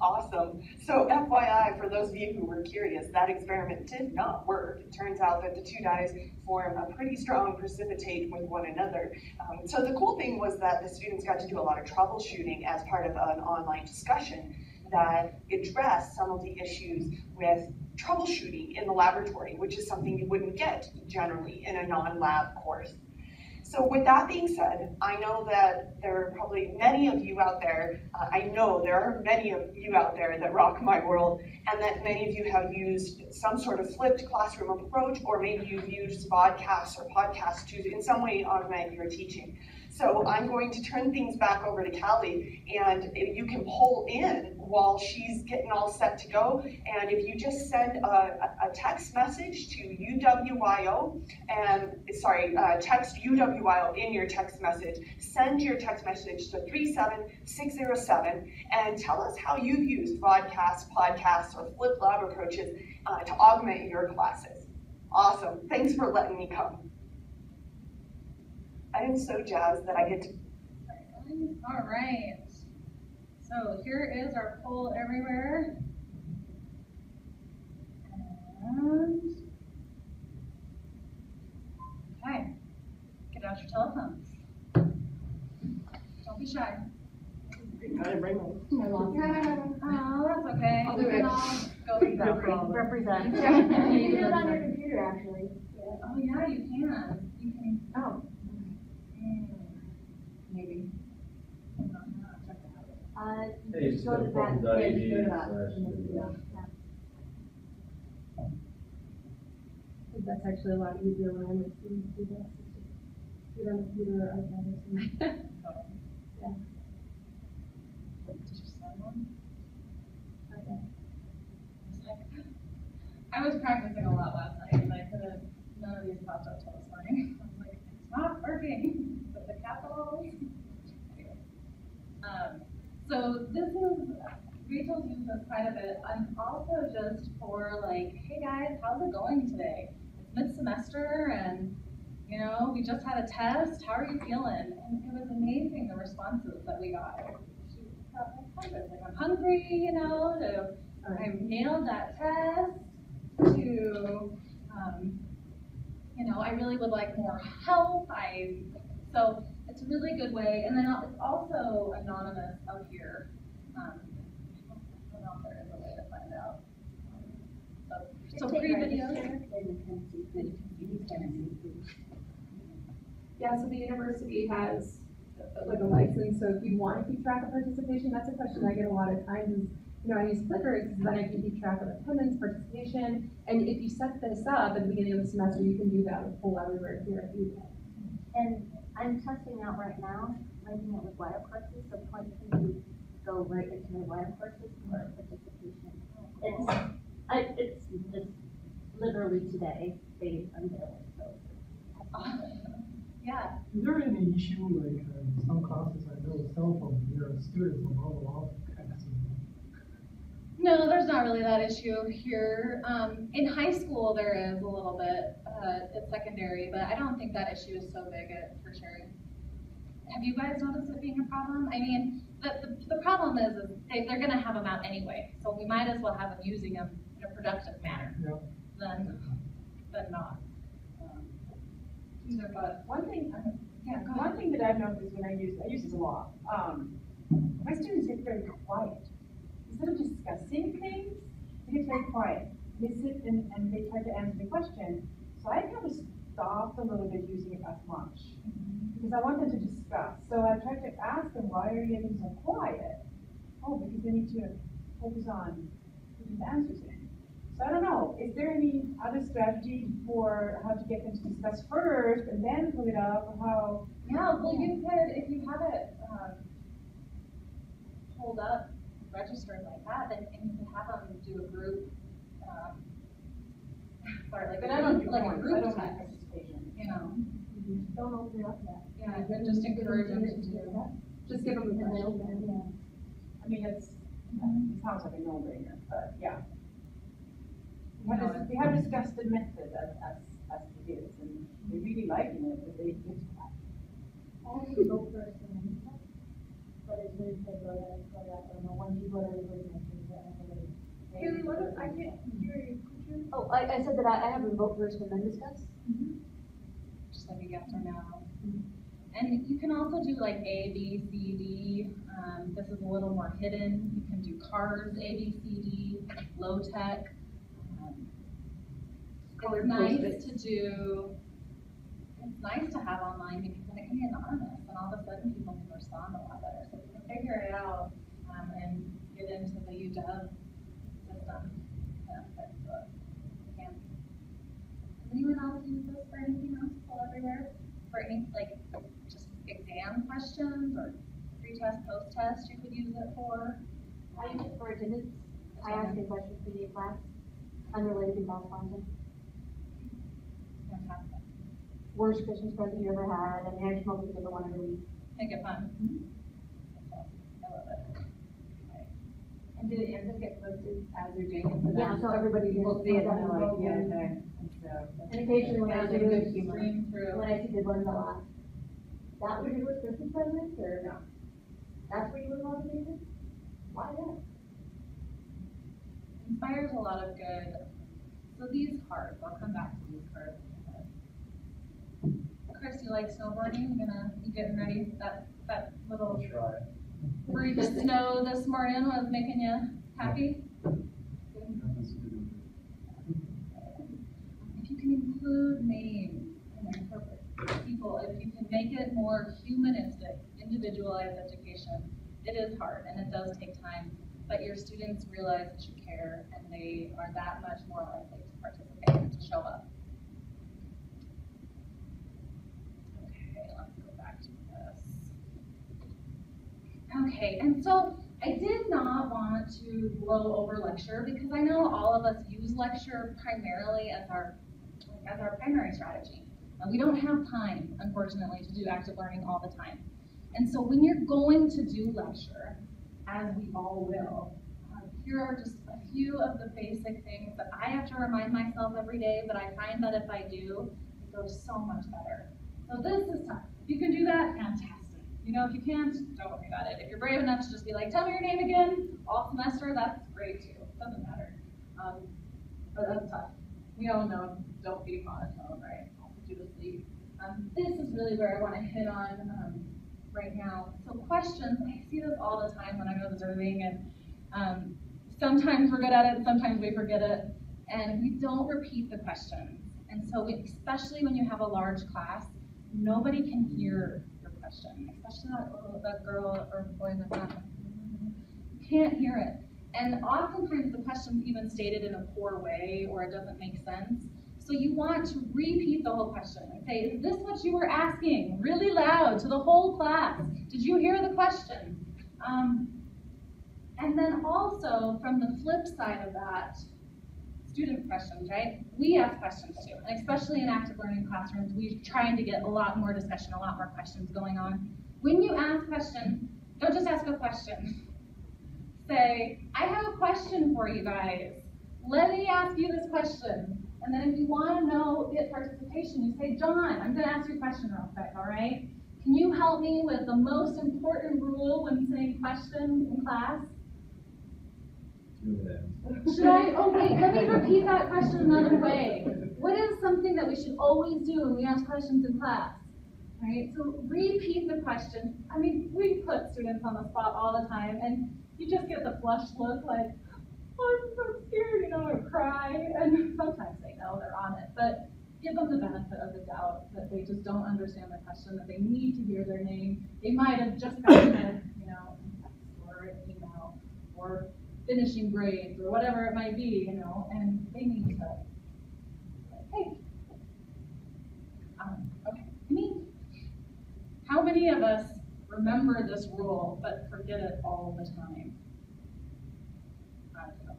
Awesome. So FYI, for those of you who were curious, that experiment did not work. It turns out that the two dyes form a pretty strong precipitate with one another. So the cool thing was that the students got to do a lot of troubleshooting as part of an online discussion that addressed some of the issues with troubleshooting in the laboratory, which is something you wouldn't get generally in a non-lab course. So with that being said, I know that there are probably many of you out there, I know there are many of you out there that rock my world, and that many of you have used some sort of flipped classroom approach, or maybe you've used vodcasts or podcasts to in some way augment your teaching. So I'm going to turn things back over to Callie, and you can pull in while she's getting all set to go. And if you just send a text message to UWIO, and text UWIO in your text message, send your text message to 37607 and tell us how you've used vodcasts, podcasts, or flipped lab approaches to augment your classes. Awesome, thanks for letting me come. I am so jazzed that I get to. All right. So here is our poll everywhere. And okay, get out your telephones. Don't be shy. I didn't bring my. Oh, that's okay. I'll do it. Go Represent. You can do it on your computer, actually. Oh yeah, you can. You can. Oh. Maybe. Hey, Just go to that. step Yeah, just go to that. .edu/. That's actually a lot easier when I'm with students do this. Get on the computer or iPad or something. Yeah. Did you send one? Okay. I was practicing a lot last night, and I couldn't. None of these popped up till this morning. I was like, it's not working. But the capitals. So this is, Rachel's used this quite a bit. I'm also just for like, hey guys, how's it going today? It's mid-semester and, you know, we just had a test. How are you feeling? And it was amazing the responses that we got. She got like hundreds. Like, I'm hungry, you know, I nailed that test, to, you know, I really would like more help. So it's a really good way. And then it's also anonymous up here. I don't know if there is a way to find out. So free videos. Yeah, so the university has like a license, so if you want to keep track of participation, that's a question I get a lot of times is, you know, I use Flickr because then I can keep track of attendance, participation, and if you set this up at the beginning of the semester, you can do that with Pull Everywhere here at UVA. And I'm testing out right now, linking it with wire courses, so points can go right into my wire courses for participation. It's just literally today they unveiled it, so. Yeah. Is there any issue like some classes I know cell phone, there are students from all along texting? No, there's not really that issue here. In high school, there is a little bit. It's secondary, but I don't think that issue is so big for sharing. Have you guys noticed it being a problem? I mean, the problem is they're gonna have them out anyway, so we might as well have them using them in a productive manner than not. But one thing, Yeah, go one ahead. thing that I've noticed when I use this a lot, my students get very quiet. Instead of discussing things, they get very quiet. They sit and they try to answer the question. So I kind of stopped a little bit using it as much because I want them to discuss. So I tried to ask them, why are you getting so quiet? Oh, because they need to focus on putting the answers in. So I don't know, is there any other strategy for how to get them to discuss first and then pull it up, or how? Yeah, well, you could, if you have it pulled up, registered like that, then you could have them do a group, sorry, like But I don't a do like a points, I group don't like text, participation. you know? Don't open it up yet. Yeah, and just encourage them to do. Just give them a question. I mean, it sounds like a no-brainer, but yeah. We have discussed the method as it is, and they're really liking it, but they just. I have to go first and then stuff. But it's really good, I don't know, once you go to everybody's mentions that everybody. Haley, what, I can't hear you, could you? Oh, I said that I have to vote first and then discuss. Just like a yes or no. And you can also do like A, B, C, D. This is a little more hidden. You can do cars, A, B, C, D, low tech. It's nice to do, it's nice to have online because then it can be anonymous and all of a sudden people can respond a lot better. So if you can figure it out and get into the UW system, yeah. Does anyone else use this for anything else? Pull everywhere? For any, like, just exam questions or pre-test, post-test you could use it for? I use it for attendance. I ask a question for the class, unrelated to class content. Fantastic. Worst Christmas present you ever had, and I come up with a different one every week. Make it fun. I love it. Okay. And do the answers get posted as you're doing it? Yeah, so everybody will see it and they're like, yeah, okay. And occasionally when I Yeah, do good it, humor. Stream through. when I see good ones, I'll ask, that was your worst Christmas present, or no? That's where you were motivated? Why that? Inspires a lot of good. So these cards, I'll come back to these cards. Chris, you like snowboarding? You getting ready? That little brief snow this morning was making you happy? If you can include names and incorporate people, if you can make it more humanistic, individualized education, it is hard and it does take time, but your students realize that you care and they are that much more likely to participate and to show up. Okay, let's go back to this. Okay, and so I did not want to blow over lecture because I know all of us use lecture primarily as our primary strategy. We don't have time, unfortunately, to do active learning all the time. And so when you're going to do lecture, as we all will, here are just a few of the basic things that I have to remind myself every day, but I find that if I do, it goes so much better. So this is tough. If you can do that, fantastic. You know, if you can't, don't worry about it. If you're brave enough to just be like, tell me your name again, all semester, that's great too. Doesn't matter. But that's tough. We all know, don't be monotone, right? I'll put you to sleep. This is really where I want to hit on right now. So questions, I see this all the time when I'm observing, and sometimes we're good at it, sometimes we forget it, and we don't repeat the questions. And so especially when you have a large class, nobody can hear your question, especially that girl or boy in the front. You can't hear it. And oftentimes the question's even stated in a poor way or it doesn't make sense. So you want to repeat the whole question and say, is this what you were asking? Really loud to the whole class. Did you hear the question? And then also from the flip side of that, student questions, right? We ask questions too, and especially in active learning classrooms, we're trying to get a lot more discussion, a lot more questions going on. When you ask questions, don't just ask a question. Say, I have a question for you guys. Let me ask you this question. And then if you want to know, get participation, you say, John, I'm going to ask you a question real quick, all right? Can you help me with the most important rule when saying questions in class? Should I? Oh wait, let me repeat that question another way. What is something that we should always do when we ask questions in class? Right? So repeat the question. I mean, we put students on the spot all the time, and you just get the flushed look like, oh, I'm so scared, you know, or cry. And sometimes they know they're on it, but give them the benefit of the doubt that they just don't understand the question, that they need to hear their name. They might have just gotten it, you know, in text or an email or finishing grades or whatever it might be, you know, and they need to, like, hey, okay, how many of us remember this rule but forget it all the time? I don't know.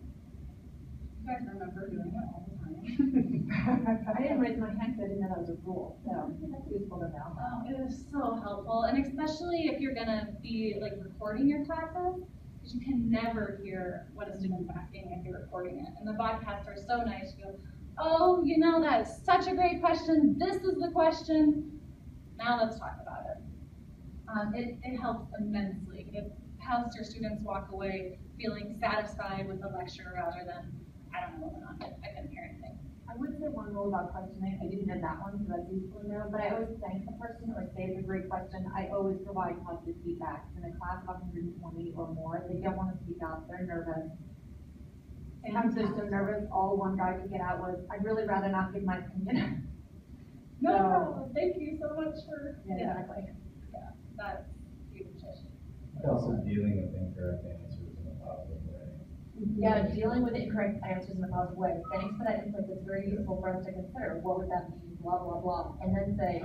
You guys remember doing it all the time? I didn't raise my hand because I didn't know that was a rule, so that's useful to know. Oh, it is so helpful, and especially if you're gonna be like recording your classes, because you can never hear what a student's asking if you're recording it. And the podcasts are so nice. You go, oh, you know, that's such a great question. This is the question. Now let's talk about it. It helps immensely. It helps your students walk away feeling satisfied with the lecture rather than, I don't know what went on, I couldn't hear anything. I would say one rule about questioning, I didn't know that one, so that's useful to know, but I always thank the person or say it's a great question. I always provide positive feedback. In a class of 120 or more, they don't want to speak up, they're nervous. Sometimes they're so nervous, all one guy could get out was, I'd really rather not give my opinion. No problem. Thank you so much for, Yeah, exactly. Yeah, that's huge. Also dealing with incorrect answers in a positive way. Yeah, dealing with incorrect answers in a positive way. Thanks for that input. That's very useful for us to consider. What would that mean? Blah, blah, blah. And then say,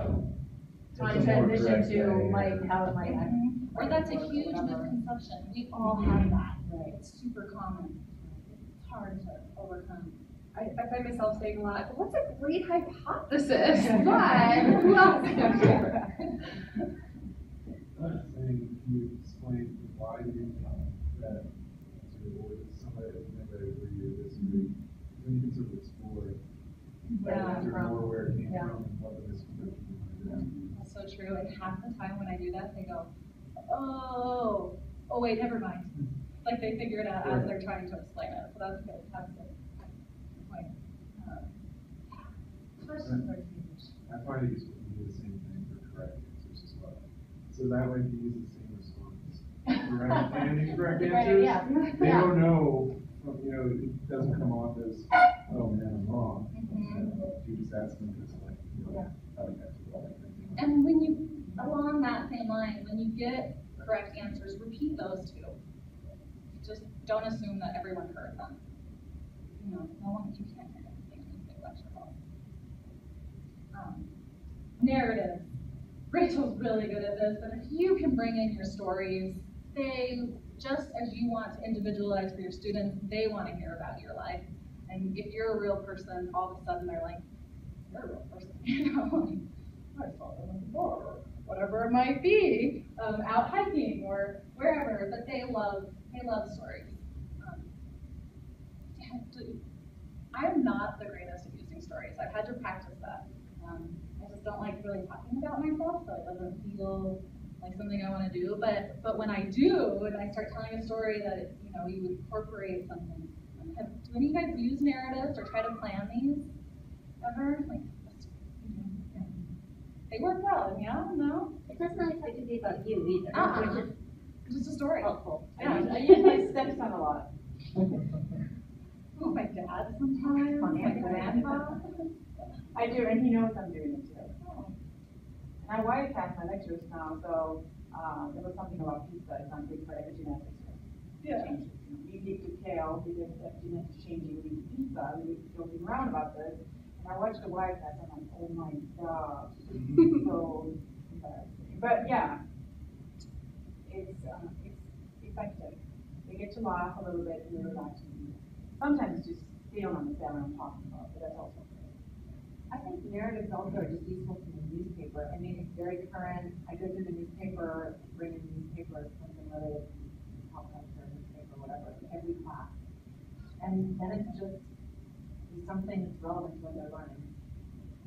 trying to transition to like, how it might act. Or that's a huge misconception. We all have that. Right. It's super common. It's hard to overcome. I find myself saying a lot, what's a great hypothesis? But who else? Saying, can you explain why you think that somebody that never agree or disagree? Then you can sort of explore more where it came from and what the misconception is. That's so true. And half the time when I do that, they go, oh wait, never mind. Like they figure it out as they're trying to explain it. So that's good. That's good. Questions are huge. I find it useful to do the same thing for correct answers as well. So that way you use the same response. Correct and incorrect answers. They don't know, you know, it doesn't come off as, oh man, I'm wrong. You just ask them this like, you know, how to answer that. And when you, along that same line, when you get correct answers, repeat those too. Just don't assume that everyone heard them. You know, no one, you can't hear anything in these big lecture halls. Narrative. Rachel's really good at this, but if you can bring in your stories, they, just as you want to individualize for your students, they want to hear about your life. And if you're a real person, all of a sudden they're like, you're a real person, you know? I saw them in the bar, or whatever it might be, out hiking or wherever, but they love stories. I'm not the greatest at using stories. I've had to practice that. I just don't like really talking about myself, so it doesn't feel like something I want to do. But when I do, and I start telling a story that, you know, you incorporate something. Do any of you guys use narratives or try to plan these ever? Like, they work well, yeah? No? It doesn't always have to be about you either. Which is It's just a story. helpful. Yeah. I use my stepson a lot. Oh, my dad sometimes, my grandpa. I do, and he knows I'm doing it too. And I wirecast my lectures now, so there was something about pizza. It's not good for epigenetics. Yeah. Changes. You need to kale because epigenetics changing leads to pizza. We need to joking around about this. And I watched the wirecast and I'm like, oh my god, so embarrassing. But yeah, it's effective. They get to laugh a little bit and they're relaxing. Sometimes just they don't understand what I'm talking about, but that's also great. I think narratives also are just useful from the newspaper. I mean, it's very current. I go through the newspaper, bring in the newspaper, something related to pop culture, newspaper, whatever, every class. And then it's just something that's relevant to what they're learning.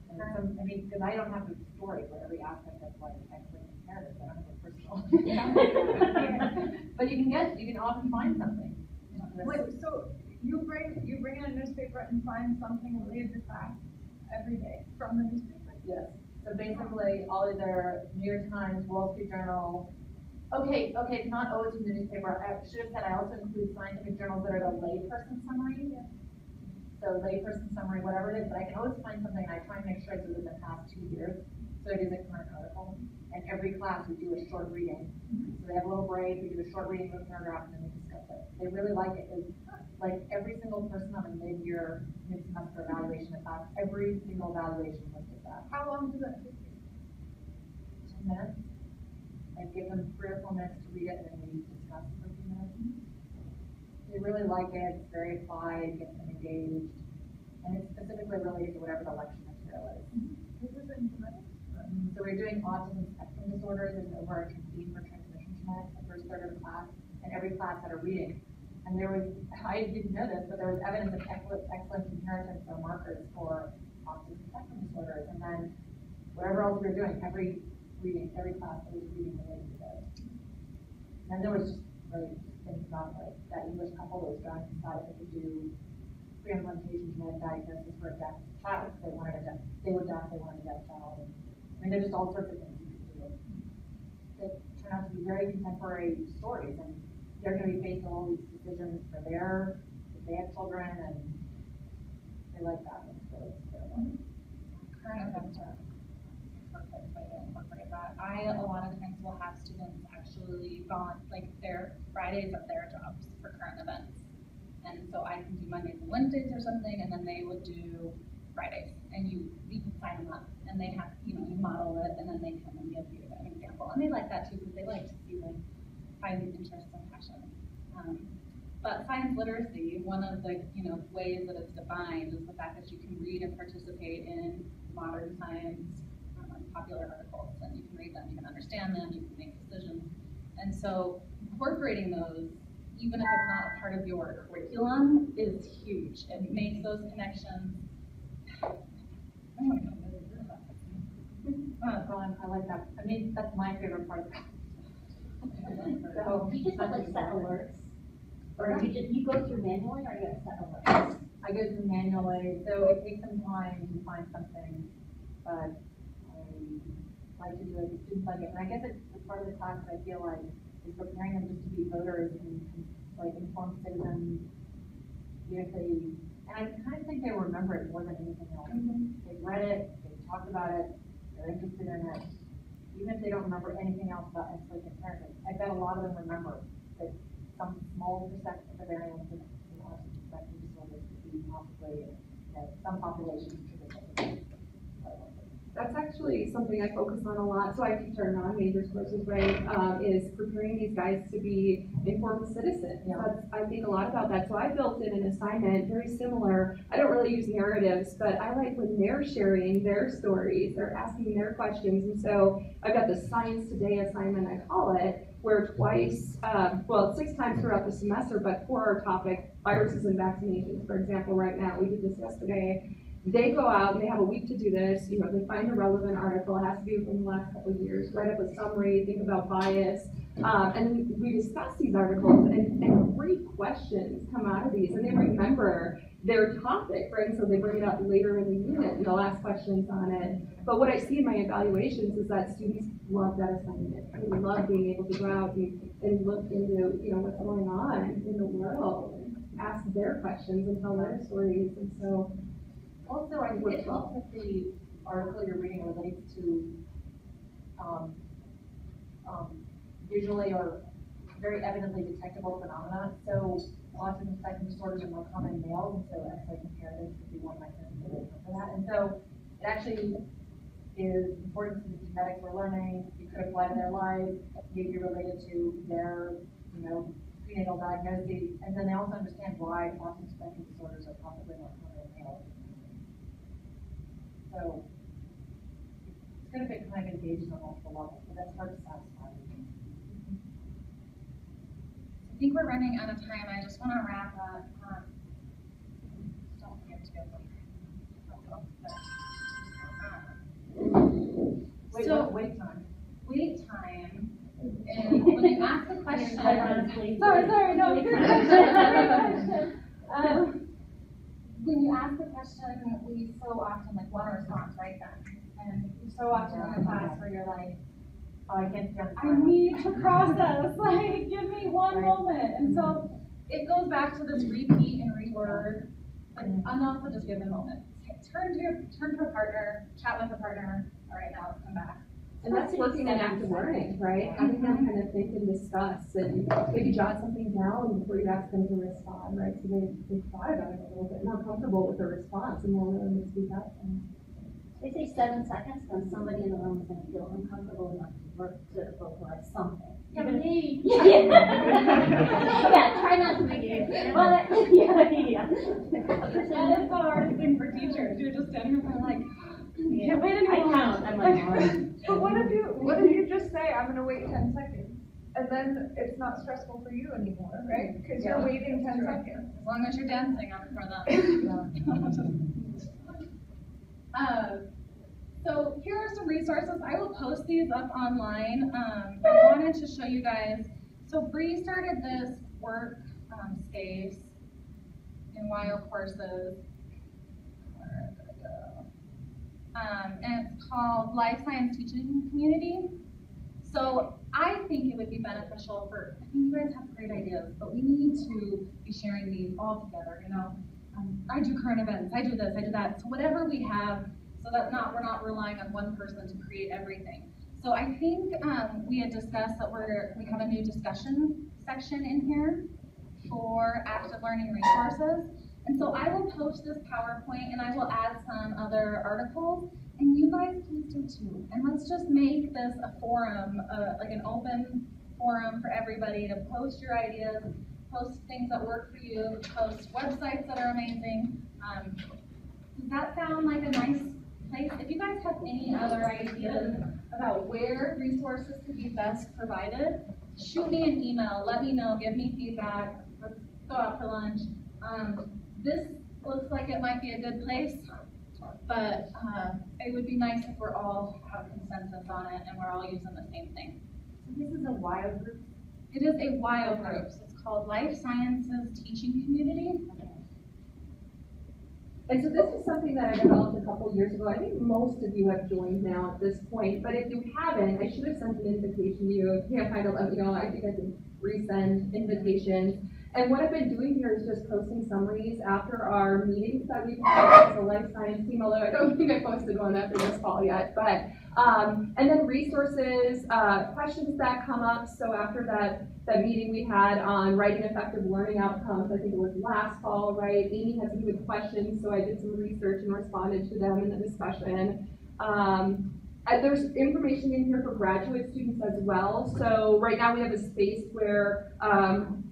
And I mean, because I don't have a story for every aspect of like parent, I don't have a personal. But you can often find something. Wait, so you bring in a newspaper and find something related to class every day from the newspaper? Yes, so basically, all either New York Times, Wall Street Journal. Okay, it's not always from the newspaper. I should have said I also include scientific journals that are the layperson summary. So layperson summary, whatever it is, but I can always find something, and I try and make sure it's within the past 2 years. So it is a current article. And every class we do a short reading. So they have a little break, we do a short reading of a paragraph, and then we discuss it. They really like it. It's like every single person on a mid-year, mid-semester evaluation class, every single evaluation looks at that. How long does that take you? 10 minutes. I give them 3 or 4 minutes to read it, and then we discuss for a few minutes. They really like it. It's very applied, gets them engaged, and it's specifically related to whatever the lecture material is. This is in genetics? So we're doing autism spectrum disorders as an overarching theme for transmission genetics, the first third of the class, and every class had a reading. And there was, I didn't know this, but there was evidence of excellent inheritance or markers for autism spectrum disorders. And then whatever else we were doing, every reading, every class, there was reading related to those. And then there was just really things about like that English couple that was trying to decide if they could do pre-implantation genetic diagnosis for a deaf child. They wanted a deaf, they were deaf, they wanted a deaf child. I mean, there's just all sorts of things you can do that turn out to be very contemporary stories, and they're going to be facing all these decisions for if they have children, and they like that one. So it's Current events are perfect way to incorporate that. A lot of times will have students actually like their Fridays are their jobs for current events. And so I can do Mondays and Wednesdays or something, and then they would do Fridays, and you can sign them up, and they have, you model it, and then they come and give you an example. And they like that too, because they like to see them find interests and passions. But science literacy, one of the, ways that it's defined is the fact that you can read and participate in modern science, popular articles, and you can read them, you can understand them, you can make decisions. And so incorporating those, even if it's not a part of your curriculum, is huge. It makes those connections. I like that. I mean, that's my favorite part of it. So, You just have like set alerts, or you go through manually, or you have set alerts? I go through manually, so it takes some time to find something, but I like to do it. The students like it, and I guess it's part of the class that I feel like is preparing them just to be voters and like informed citizens. And I kind of think they remember it more than anything else. They've read it, they've talked about it, they're interested in it. Even if they don't remember anything else about X-linked inheritance, I bet a lot of them remember that some small percent of the variance in autism spectrum disorders could be possibly some populations contribute. That's actually something I focus on a lot. So I teach our non-majors courses, right, is preparing these guys to be informed citizens. Yeah. I think a lot about that. So I built in an assignment very similar. I don't really use narratives, but I like when they're sharing their stories, they're asking their questions. And so I've got the Science Today assignment, I call it, where twice, 6 times throughout the semester, but for our topic, viruses and vaccinations, for example, right now, we did this yesterday. They go out and they have a week to do this. They find a relevant article. It has to be within the last couple of years. Write up a summary, think about bias. And we discuss these articles, and great questions come out of these, and they remember their topic, right? So they bring it up later in the unit, and they'll ask questions on it. But what I see in my evaluations is that students love that assignment. They love being able to go out and look into, what's going on in the world, and ask their questions and tell their stories. And so, also, I think it helps if the article you're reading relates to visually or very evidently detectable phenomena. So autism spectrum disorders are more common in males, and so X-linked inheritance would be one mechanism for that. And so it actually is important to the genetics we're learning. It could apply to their lives, maybe related to their, prenatal diagnoses, and then they also understand why autism spectrum disorders are possibly more common in males. So it's going to be kind of engaged on multiple levels, but that's hard to satisfy. I think we're running out of time. I just want to wrap up. Don't forget to go. Wait time. Wait time. Sorry, no, good question. When you ask the question, we so often like want a response right then. And so often in the class where you're like, Oh, I can't jump. I need to process, like, give me one moment. And so it goes back to this repeat and reword, like, and also just give a moment. Turn to a partner, chat with a partner. All right, now let's come back. And that's working in active learning, right? Having them kind of think and discuss and maybe jot something down before you ask them to respond, right? So they've thought about it a little bit, more comfortable with the response and more willing to speak up. They say 7 seconds, then somebody in the room is going to feel uncomfortable enough to vocalize something. Yeah, but me. Yeah, try not to make it. But, yeah. That is the hardest thing for teachers. You're just standing there like, can't wait I anymore. count. I'm like, But what if you just say, I'm gonna wait 10 seconds? And then it's not stressful for you anymore, right? Because you're waiting 10 seconds. As long as you're dancing on for them. So here are some resources. I will post these up online. I wanted to show you guys. So Bree started this work space in WIO courses. Where did it go? And it's called Life Science Teaching Community. So I think it would be beneficial for, I mean, you guys have great ideas, but we need to be sharing these all together, you know. I do current events, I do this, I do that. So whatever we have, so that we're not relying on one person to create everything. So I think we had discussed that we have a new discussion section in here for active learning resources. And so I will post this PowerPoint and I will add some other articles. And you guys please do too. And let's just make this a forum, like an open forum for everybody to post your ideas, post things that work for you, post websites that are amazing. Does that sound like a nice place? If you guys have any other ideas about where resources could be best provided, shoot me an email, let me know, give me feedback, let's go out for lunch. This looks like it might be a good place, but it would be nice if we're all have consensus on it and we're all using the same thing. So this is a WIO group? It is a WIO group, so it's called Life Sciences Teaching Community. And so this is something that I developed a couple years ago. I think most of you have joined now at this point, but if you haven't, I should have sent an invitation to you. If you can't find it, let me know. I think I can resend invitations. And what I've been doing here is just posting summaries after our meetings that we've had as a life science team, although I don't think I posted one after this call yet, but, and then resources, questions that come up. So after that meeting we had on writing effective learning outcomes, I think it was last fall, right? Amy had some good questions, so I did some research and responded to them in the discussion. There's information in here for graduate students as well. So right now we have a space where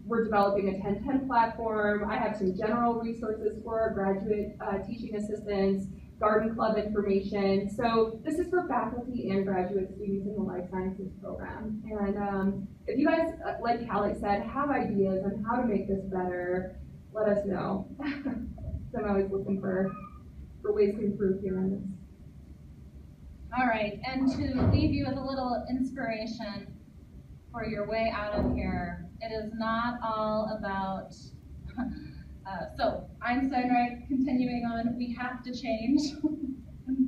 we're developing a 1010 platform. I have some general resources for our graduate teaching assistants, garden club information. So this is for faculty and graduate students in the life sciences program. And if you guys, like Callie said, have ideas on how to make this better, let us know. So I'm always looking for ways to improve here on this. All right, and to leave you with a little inspiration for your way out of here, it is not all about, so Einstein, right, continuing on, we have to change,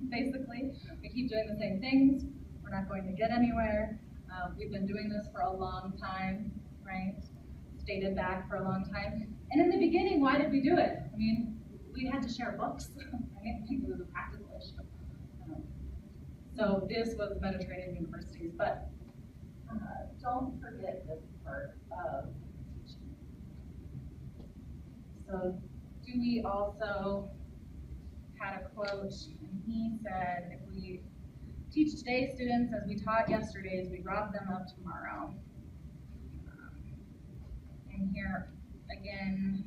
basically. We keep doing the same things, we're not going to get anywhere. We've been doing this for a long time, right? Dated back for a long time. And in the beginning, why did we do it? I mean, we had to share books, right? I think it was a practical issue. So this was Mediterranean universities, but don't forget this part of teaching. So Dewey also had a quote, and he said, if we teach today's students as we taught yesterday's, we rob them of tomorrow. And here, again,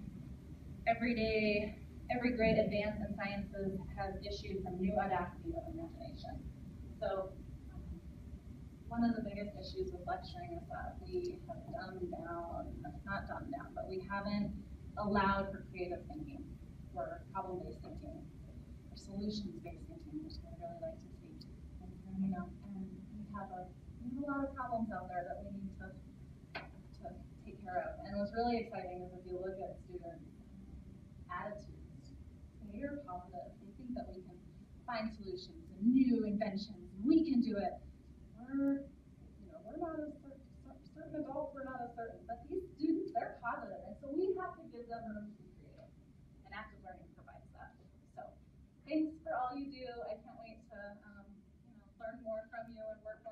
every great advance in sciences has issued from new audacity of imagination. So one of the biggest issues with lecturing is that we have not dumbed down, but we haven't allowed for creative thinking, or problem-based thinking, or solutions-based thinking, which I really like to see. And we have a lot of problems out there that we need to take care of. And what's really exciting is if you look at student attitudes, they're positive. They think that we can find solutions and new inventions, and we can do it. We're not as certain adults, we're not as certain, but these students, they're positive, and so we have to give them room to be creative. And active learning provides that. So, thanks for all you do. I can't wait to learn more from you and work